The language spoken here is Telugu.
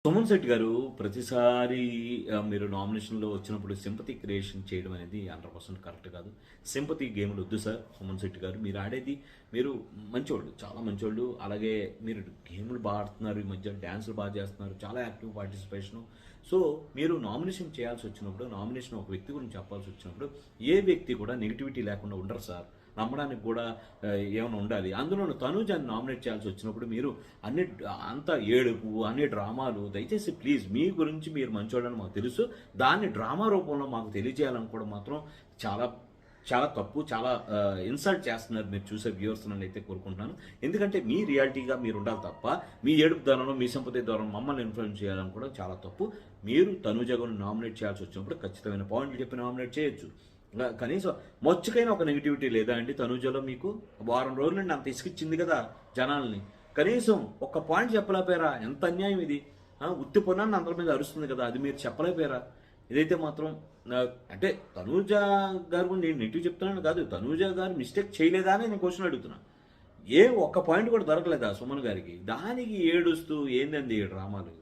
సుమన్ శెట్టి గారు ప్రతిసారి మీరు నామినేషన్‌లో వచ్చినప్పుడు సింపతి క్రియేషన్ చేయడం అనేది 100% కరెక్ట్ కాదు. సింపతి గేమ్‌లు వద్దు సార్ సుమన్ శెట్టి గారు. మీరు ఆడేది మీరు మంచోళ్ళు. చాలా మంచోళ్ళు. అలాగే మీరు గేమ్‌లు ఆడుతున్నారు. ఈ మధ్య డాన్సులు చేస్తున్నారు. చాలా యాక్టివ్ పార్టిసిపేషను. సో, మీరు నామినేషన్ చేయాల్సొచ్చినప్పుడు, నామినేషన్ ఒక వ్యక్తి గురించి చెప్పాల్సొచ్చినప్పుడు, ఏ వ్యక్తి కూడా నెగటివిటీ లేకుండా ఉండరు సార్. నమ్మడానికి కూడా ఏమైనా ఉండాలి. అందులోను తనూజని నామినేట్ చేయాల్సొచ్చినప్పుడు మీరు అన్ని అంతా ఏడుపు, అన్ని డ్రామాలు దయచేసి ప్లీజ్ మీ గురించి మీరు మంచోళ్ళని మాకు తెలుసు. దాన్ని డ్రామా రూపంలో మాకు తెలియజేయాలనుకోవడం మాత్రం చాలా చాలా తప్పు. చాలా ఇన్సల్ట్ చేస్తున్నారు మీరు చూసే వ్యూవర్స్‌ని అయితే కోరుకుంటున్నాను. ఎందుకంటే మీ రియాలిటీగా మీరు ఉండాలి తప్ప, మీ ఏడుపు ధోరణిలో, మీ సింపతి ధోరణిలో మమ్మల్ని ఇన్‌ఫ్లుయెన్స్ చేయాలనుకోవడం చాలా తప్పు. మీరు తనూజ గారిని నామినేట్ చేయాల్సొచ్చినప్పుడు ఖచ్చితమైన పాయింట్లు చెప్పి నామినేట్ చేయొచ్చు. కనీసం మచ్చుకైనా ఒక నెగటివిటీ లేదా అండి తనూజలో మీకు? వారం రోజుల నుండి అంత ఇసుకిచ్చింది కదా జనాల్ని. కనీసం ఒక్క పాయింట్ చెప్పలేకపోయారా? ఎంత అన్యాయం ఇది. ఉత్తి పొన్నాన్ని అందరి మీద అరుస్తుంది కదా, అది మీరు చెప్పలేకపోయారా? ఇదైతే మాత్రం అంటే తనూజ గారి గురించి నేను నెగిటివ్ చెప్తున్నాను కాదు. తనూజ గారు మిస్టేక్ చేయలేదా అని నేను క్వశ్చన్ అడుగుతున్నా. ఒక్క పాయింట్ కూడా దొరకలేదా సుమన్ గారికి? దానికి ఏడుస్తూ ఏందండి ఈ డ్రామాలు?